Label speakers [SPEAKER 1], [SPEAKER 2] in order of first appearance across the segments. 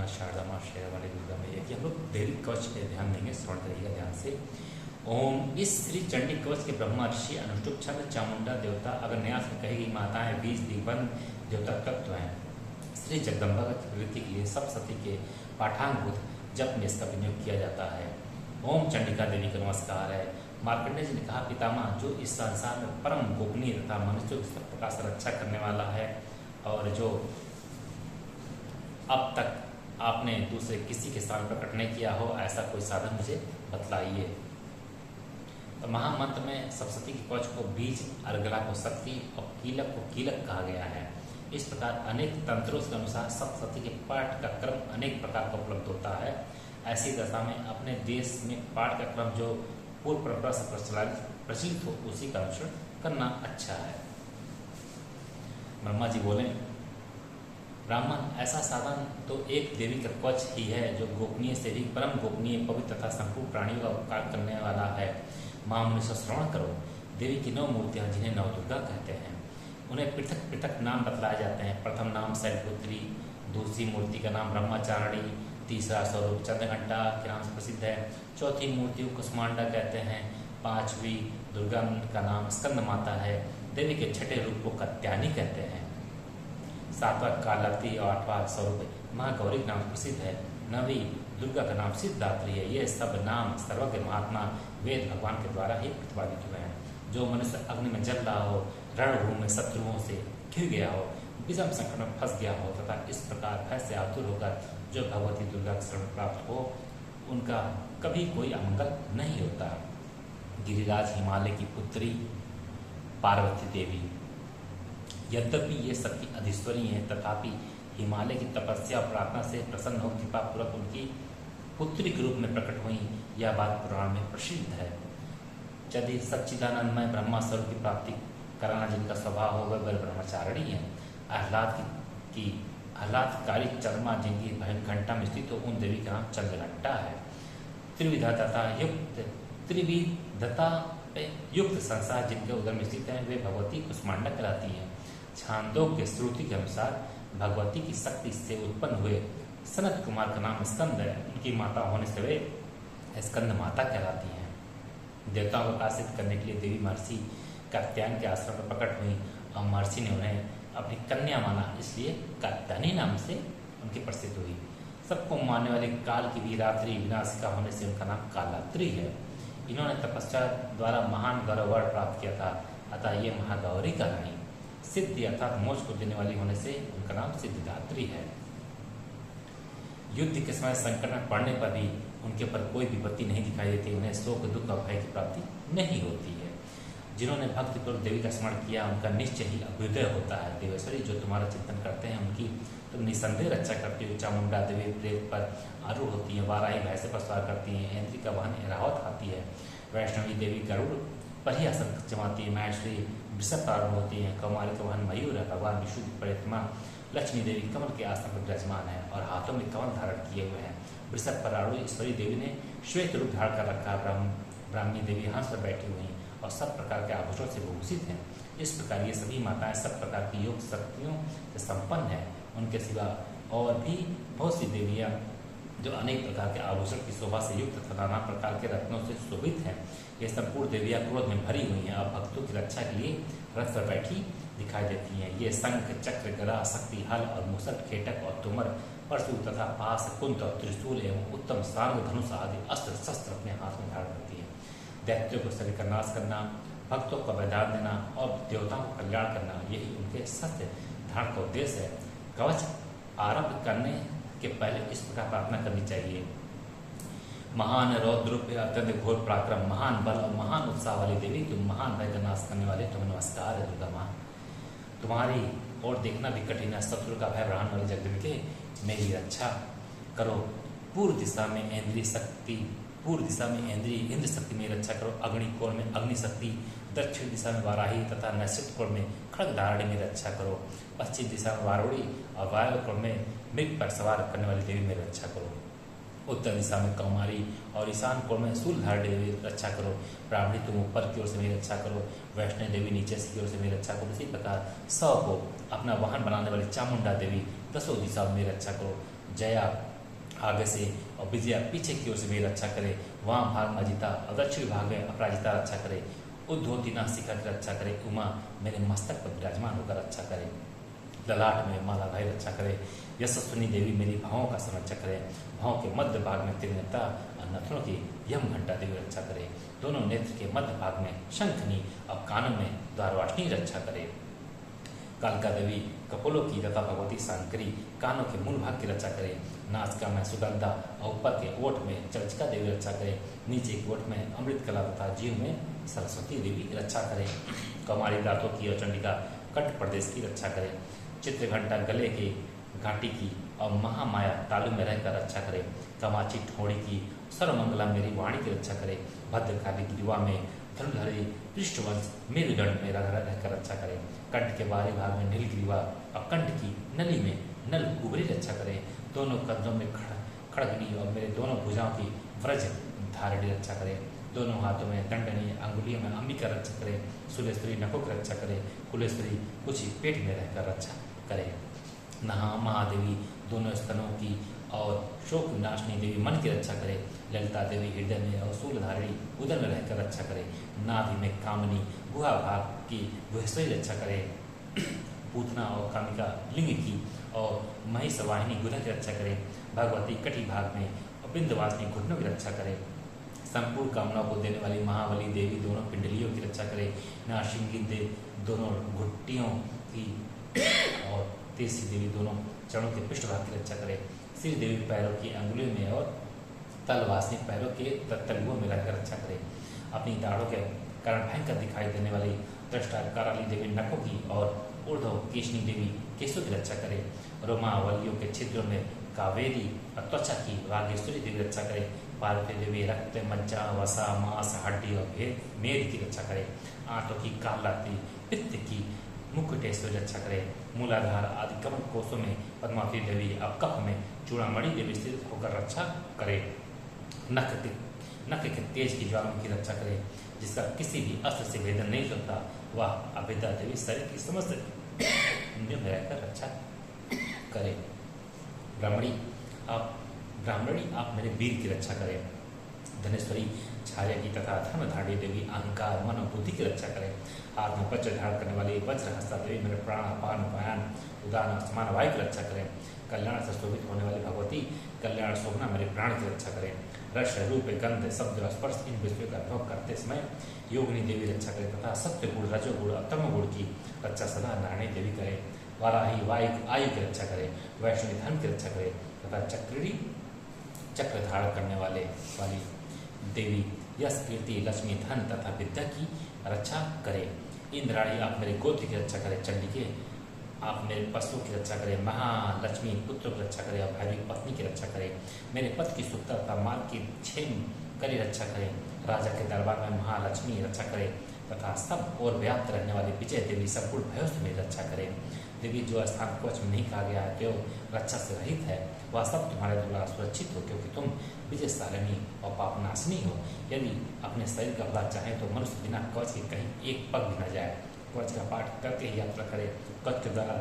[SPEAKER 1] शारदा माँ शेरा वाली दुर्गा मैया की हम लोग देवी कवच पे ध्यान देंगे, श्रवण करिएगा ध्यान से। ओम। इस श्री चंडी कवच के ब्रह्मा ऋषि अनुष्टुप छंद चामुंडा देवता अगर न्यास में कहेगी माताएं बीज दिग्बंध देवता तत्व हैं। श्री जगदम्बा की प्रवृत्ति के लिए सप्तशती के पाठांगभूत जप में इसका विनियोग किया जाता है। ओम चंडिका देवी का नमस्कार है। मार्कंडेय जी ने कहा, पितामह जो इस संसार में परम गोपनीय तथा मनुष्यों की सब प्रकार से रक्षा करने वाला है और जो अब तक आपने दूसरे किसी के साथ प्रकट नहीं किया हो, ऐसा कोई साधन मुझे बतलाइए। तो महामंत्र में सप्तशती की कवच को बीज, अर्गला को शक्ति और कीलक को कीलक कहा गया है। इस प्रकार अनेक तंत्रों के अनुसार सप्तशती के पाठ का क्रम अनेक प्रकार का उपलब्ध होता है। ऐसी दशा में अपने देश में पाठ का क्रम जो पूर्व परंपरा से प्रचलित हो उसी का अनुसरण करना अच्छा है। ब्रह्मा जी बोले, ब्राह्मण ऐसा साधन तो एक देवी का कवच ही है जो गोपनीय से भी परम गोपनीय, पवित्र तथा संपूर्ण प्राणियों का उपकार करने वाला है। माँ मनुष्य श्रवण करो। देवी की 9 मूर्तियां जिन्हें नवदुर्गा कहते हैं, उन्हें पृथक पृथक नाम बतलाए जाते हैं। प्रथम नाम शैलपुत्री, दूसरी मूर्ति का नाम ब्रह्मचारिणी, तीसरा स्वरूप चंद्रघंटा के नाम से प्रसिद्ध है, चौथी मूर्ति को कुष्मांडा कहते हैं, पांचवी दुर्गा का नाम स्कंद माता है, देवी के छठे रूप को कात्यायनी कहते हैं, सातवां कालरात्रि और 8वां स्वरूप महागौरी के नाम प्रसिद्ध है, 9वीं दुर्गा का नाम सिद्धात्री है। ये सब नाम सर्वज्ञ महात्मा वेद भगवान के द्वारा ही प्रतिपादित हुए हैं। जो मनुष्य अग्नि में जल रहा हो, रणभूमि में शत्रुओं से घिर गया हो, विषम संकट में फंस गया हो तथा इस प्रकार भय से आतुर होकर जो भगवती दुर्गा का शरण प्राप्त हो, उनका कभी कोई अमंगल नहीं होता। गिरिराज हिमालय की पुत्री पार्वती देवी, यद्यपि ये सबकी अधीश्वरी हैं, तथापि हिमालय की तपस्या और प्रार्थना से प्रसन्न हो कृपा पूर्वक उनकी पुत्री के रूप में प्रकट हुई, यह बात पुराण में प्रसिद्ध है। यदि सच्चिदानंदमय ब्रह्मा स्वरूप की प्राप्ति कराना जिनका स्वभाव हो वह ब्रह्मचारिणी है। आह्लादकारी चंद्रमा जिनकी घंटा में स्थित हो उन देवी का नाम चंद्रघंटा है। त्रिविधता युक्त संसार जिनके उदर में स्थित है वे भगवती कुष्मांडा कहलाती है। छांदोग्य श्रुति के अनुसार भगवती की शक्ति से उत्पन्न हुए सनत कुमार का नाम स्कंद है। उनकी माता होने से वे स्कंद माता कहलाती हैं। देवताओं को आकर्षित करने के लिए देवी महर्षि कात्यायन के आश्रम में प्रकट हुई और महर्षि ने उन्हें अपनी कन्या माना, इसलिए कात्यायनी नाम से उनकी प्रसिद्ध हुई। सबको मारने वाली काल की भी रात्रि विनाशिका होने से उनका नाम कालरात्रि है। इन्होंने तपस्या द्वारा महान गौरव प्राप्त किया था, अतः ये महागौरी कहलानी। सिद्धि अर्थात मोक्ष को देने वाली होने से उनका नाम सिद्धिदात्री है। युद्ध के समय संकट में पड़ने पर भी उनके ऊपर कोई विपत्ति नहीं दिखाई देती, उन्हें शोक दुख और भय की प्राप्ति नहीं होती है। जिन्होंने भक्तिपूर्वक देवी का स्मरण किया उनका निश्चय ही अभ्युदय होता है। देवेश्वरी जो तुम्हारा चिंतन करते हैं उनकी तुम निसंदेह रक्षा करती हो। चामुंडा देवी प्रेत पर आरूढ़ होती है, वाराही भैंसे पर सवार करती हैं, ऐन्द्री का वाहन ऐरावत आती है, वैष्णवी देवी गरुड़ पर ही आसन जमाती है, माहेश्वरी वृषभ पर आरूढ़ होती है, कौमारी का वाहन मयूर है, भगवान विष्णु की प्रतिमा लक्ष्मी देवी कमल के आसन पर विराजमान है और हाथों में कमल धारण किए हुए हैं। वृषभ पर आरूढ़ ईश्वरी देवी ने श्वेत रूप धारण कर रखा। ब्राह्मणी देवी हंस पर बैठी हुई और सब प्रकार के आभूषणों से भूषित हैं। इस प्रकार ये सभी माताएं सब प्रकार की योग शक्तियों से संपन्न है। उनके सिवा और भी बहुत सी देवियां जो अनेक प्रकार के आभूषण की शोभा से युक्त तथा नाना प्रकार के रत्नों से शोभित हैं। ये संपूर्ण देवियां क्रोध में भरी हुई हैं और भक्तों की रक्षा के लिए रथ पर बैठी दिखाई देती हैं। ये शंख, चक्र, गदा, शक्ति, हल और मुसट, खेटक और तुमर, परशु तथा पास, कुंत और त्रिशूल एवं उत्तम सार्ग, धनुष आदि अस्त्र शस्त्र अपने हाथ में धारण करती है। दैत्यों को शरीर का नाश करना, भक्तों को वरदान देना और देवताओं को कल्याण करना, यही उनके शस्त्र धारण का उद्देश्य है। कवच आरंभ करने के पहले इस प्रकार प्रार्थना करनी चाहिए। महान रौद्र अत्यंत घोर पराक्रम, महान बल और महान उत्साह वाली देवी, तुम महान भय का नाश करने वाले, तुम्हें नमस्कार है दुर्गा माँ। तुम्हारी ओर देखना भी कठिन है, शत्रु का भय बढ़ाने वाली जगदम्बिके मेरी रक्षा करो। पूर्व दिशा में इंद्र शक्ति में रक्षा करो। अग्निकोण में अग्नि शक्ति, दक्षिण दिशा में वाराही तथा नैश्चित कोण में खड्गधारिणी में रक्षा करो। पश्चिम दिशा में वारुणी और वायव्य कोण में मृग पर सवार करने वाली देवी में रक्षा करो। उत्तर दिशा में कौमारी और ईशान कोण में शूलधारिणी देवी रक्षा करो। ब्राह्मणी तुम ऊपर की ओर से मेरी रक्षा करो, वैष्णवी देवी नीचे की ओर से मेरी रक्षा करो। इसी प्रकार 100 को अपना वाहन बनाने वाली चामुंडा देवी 10 दिशाओं में रक्षा करो। जया आगे से और विजया पीछे की ओर से मेरी रक्षा करे। वाम भाग में अजिता और दक्षिण भाग में अपराजिता रक्षा करे। उद्धोती नासिका की रक्षा करे। उमा मेरे मस्तक पर विराजमान होकर रक्षा करे। ललाट में माला भाई रक्षा करे। यशस्विनी देवी मेरी भावों का संरक्षक करे। भावों के मध्य भाग में त्रिनेता और नथनों की यम घंटा देवी रक्षा करे। दोनों नेत्र के मध्य भाग में शंखनी और कानों में द्वारवासिनी रक्षा करे। कालिका देवी कपोलों की तथा भगवती सांकरी कानों के मूल भाग की रक्षा करे। नासिका में सुगंधा और ऊपर के ओठ में चर्चिका देवी रक्षा करे। नीचे के ओठ में अमृत कला तथा जीव में सरस्वती देवी रक्षा करे। कौमारी दांतों की और चंडिका कट प्रदेश की रक्षा करे। चित्रघंटा गले के घाटी की और महामाया तालु में रहकर रक्षा करे। कामाची ठोड़ी की सर्वमंगला मेरी वाणी की रक्षा करे। भद्रकाली ग्रीवा में धनुधरी पृष्ठवंश मेरुदंड में रहकर रक्षा करे। कंठ के बाहरी भाग में नीलग्रीवा और कंठ की नली में नल कुबरी रक्षा करे। दोनों कंधों में खड़गनी और मेरे दोनों भुजाओं की व्रज धारणी रक्षा करे। दोनों हाथों में दंडनी, अंगुलियों में अंबिका रक्षा करे। सुलेश्वरी नखों की रक्षा करे। कुलेश्वरी कुछ ही पेट में रहकर रक्षा करे। महादेवी दोनों स्तनों की और शोक विनाशनी देवी मन की रक्षा करे। ललिता देवी हृदय में और शूलधारिणी उदर में रहकर रक्षा करे। नाभि में कामनी गुहा भाग की गुहेश्वरी रक्षा करे। पूतना और कामिका लिंग की और महिषवाहिनी गुदा की रक्षा करे। भगवती कटी भाग में और बिंदवासिनी घुटनों की रक्षा करे। संपूर्ण कामनाओं को देने वाली महाबली देवी दोनों पिंडलियों की रक्षा करे। नारसिंगी देव दोनों घुट्टियों की और तेसी देवी दोनों चरणों के पृष्ठभाग की रक्षा करे। श्री देवी पैरों की अंगुलियों में और तलवासिनी पैरों के तलुओं में रहकर रक्षा करे। अपनी दाढ़ों के कारण भयंकर दिखाई देने वाली दृष्टा कराली देवी नखों की और ऊर्ध्व केशनी देवी केशों की रक्षा करे। रोमावलियों के छिद्रों में कावेरी और त्वचा की वागेश्वरी देवी रक्षा करे। पार्वती देवी रक्त, मज्जा, वसा, मांस, हड्डी और मेद की रक्षा करे। आंतों की कालाती, पित्त की मुकुटेश्वरी रक्षा करे। मूलाधार आदि कमल कोषों में पद्मावती देवी और कफ में चूड़ामणि देवी स्थित होकर रक्षा करे। नख के तेज की ज्वाला की रक्षा करे। जिसका किसी भी अस्त्र से भेदन नहीं होता वह अभेदा देवी शरीर की समस्त में रहकर रक्षा करे। ब्राह्मणी आप मेरे वीर की रक्षा करें। धनेश्वरी छाया की तथा धर्मधारी देवी अहंकार मन और बुद्धि की रक्षा करें। हाथ में वज्र धारण करने वाली वज्र हस्ता देवी मेरे प्राण अपान उपायन उदान समान वायु की रक्षा करें। कल्याण से शोभित होने वाली भगवती कल्याण शोभना मेरे प्राण की रक्षा करें। रस रूप गंध शब्द और स्पर्श इन विषयों का अनुभव करते समय योगिनी देवी रक्षा करें तथा सत्य गुण रजोगुण और तम गुण की रक्षा सदा नारायणी देवी करे। वाराही वायु आयु की रक्षा करे। वैष्णवी धन की रक्षा करे तथा चक्री चक्र धारण करने वाली देवी यश कीर्ति लक्ष्मी धन तथा विद्या की रक्षा करे। इंद्राणी आप मेरे गोत्र की रक्षा करें। चंडिके आप मेरे पशुओं की रक्षा करें। महालक्ष्मी पुत्र की रक्षा करें और भैरवी पत्नी की रक्षा करें। मेरे पति की सुखता तथा माल की क्षेम करी रक्षा करें। राजा के दरबार में महालक्ष्मी रक्षा करें तथा सब और व्याप्त रहने वाली विजय देवी संपूर्ण भयों से मेरी रक्षा करें। देवी जो स्थान कवच में नहीं कहा गया है जो रक्षा से रहित है वह सब तुम्हारे द्वारा सुरक्षित हो क्योंकि तुम विजयशालिनी और पापनाशिनी हो। यदि अपने शरीर का भला चाहे तो मनुष्य बिना कवच के कहीं एक पग भी न जाए। कवच का पाठ करके ही यात्रा करे। कवच के द्वारा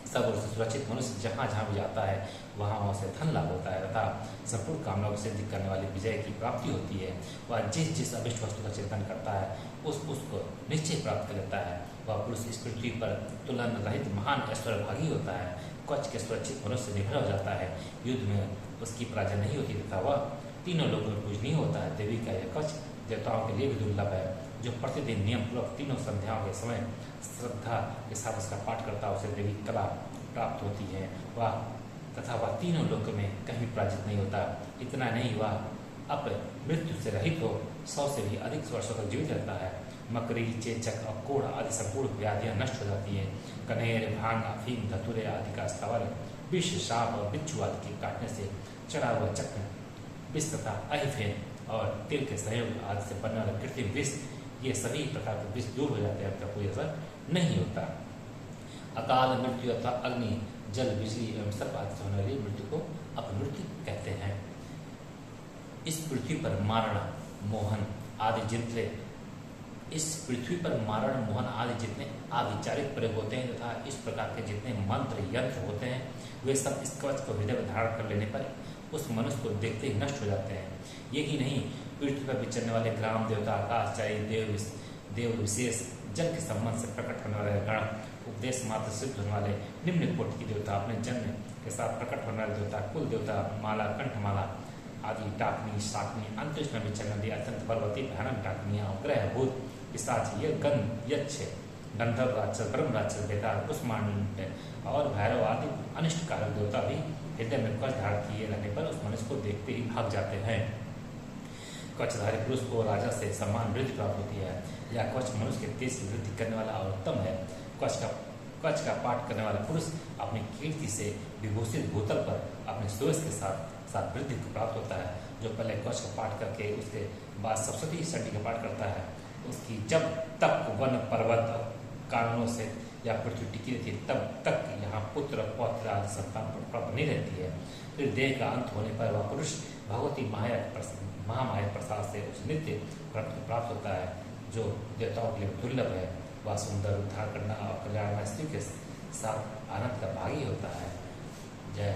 [SPEAKER 1] सब ओर से सुरक्षित मनुष्य जहाँ जहाँ भी जाता है वहाँ उसे धन लाभ होता है तथा संपूर्ण कामनाओं को सिद्ध करने वाली विजय की प्राप्ति होती है। वह जिस अभिष्ट वस्तु का चिंतन करता है उसको निश्चय प्राप्त कर लेता है। वह पुरुष इस पृथ्वी पर तुलन रहित महान ऐश्वर्य भागी होता है। कवच के सुरक्षित मनुष्य से निर्भर हो जाता है। युद्ध में उसकी पराजय नहीं होती तथा वह तीनों लोगों में पूजनीय होता है। देवी का यह कवच देवताओं के लिए भी दुर्लभ है। जो प्रतिदिन नियम पूर्वक तीनों संध्याओं के समय श्रद्धा के साथ उसका पाठ करता है उसे देवी कला प्राप्त होती है। वह तीनों लोक में कहीं पराजित नहीं होता। इतना नहीं वह अब मृत्यु से रहित हो 100 से भी अधिक वर्षों तक जीवित रहता है। मकड़ी चेचक और कोढ़ आदि संपूर्ण व्याधियां नष्ट हो जाती है। कनेर भांग अफीम धतुरे आदि का स्थावर विष साप और बिच्छू आदि के काटने से चढ़ा हुआ चक्र विष तथा अहिफेन और तिल के सहयोग आदि से बनने वाला कृत्रिम विष ये सभी प्रकार के विष दूर हो जाते हैं। उनका कोई असर नहीं होता। अकाल मृत्यु अथवा अग्नि जल बिजली एवं सर्प आदि से होने वाली मृत्यु को अपमृत्यु कहते हैं। इस पृथ्वी पर मारण मोहन आदि जितने आविचारिक प्रयोग होते हैं तथा इस प्रकार के जितने मंत्र यंत्र होते हैं वे सब इस कवच को हृदय में धारण कर लेने पर उस मनुष्य को देखते ही नष्ट हो जाते हैं। यही नहीं, पृथ्वी पर विचरने वाले ग्राम देवता, आकाशचारी देव विशेष, जन के संबंध से प्रकट होने वाले गण, उपदेश मात्र सिद्ध होने वाले निम्न कोटि के देवता, अपने जन्म के साथ प्रकट होने वाले देवता, कुल देवता, माला, कंठमाला आदि, टाकनी, शाकनी, अंतरिक्ष में विचरने वाली अत्यंत बलवती भयानक टाकनियाँ, ग्रह, भूत, पिशाच, यक्ष, गंधर्व राक्षस, ब्रह्म राक्षस, बेताल, कुष्मांड और भैरव आदि अनिष्ट कारक देवता भी हृदय में कवच धारण किए रहने पर उस मनुष्य को देखते ही भाग जाते हैं। कवचधारी पुरुष को राजा से सम्मान वृद्धि प्राप्त होती है। यह कवच मनुष्य के तेज की वृद्धि करने वाला और उत्तम है। कवच का पाठ करने वाला पुरुष अपनी कीर्ति से विभूषित भूतल पर अपने सुयश के साथ वृद्धि को प्राप्त होता है। जो पहले कवच का पाठ करके उसके बाद सप्तशती षष्ठी का पाठ करता है, उसकी जब तक वन पर्वत कानूनों से या पृथ्वी टिकी रहती है तब तक यहाँ पुत्र पौत्र आदि संतान प्राप्त नहीं रहती है। फिर देह का अंत होने पर वह पुरुष भगवती महामाया प्रसाद से उस नित्य प्राप्त होता है जो देवताओं के लिए दुर्लभ है। वह सुंदर उद्धार करना और कल्याण स्त्री के साथ आनंद का भागी होता है। जय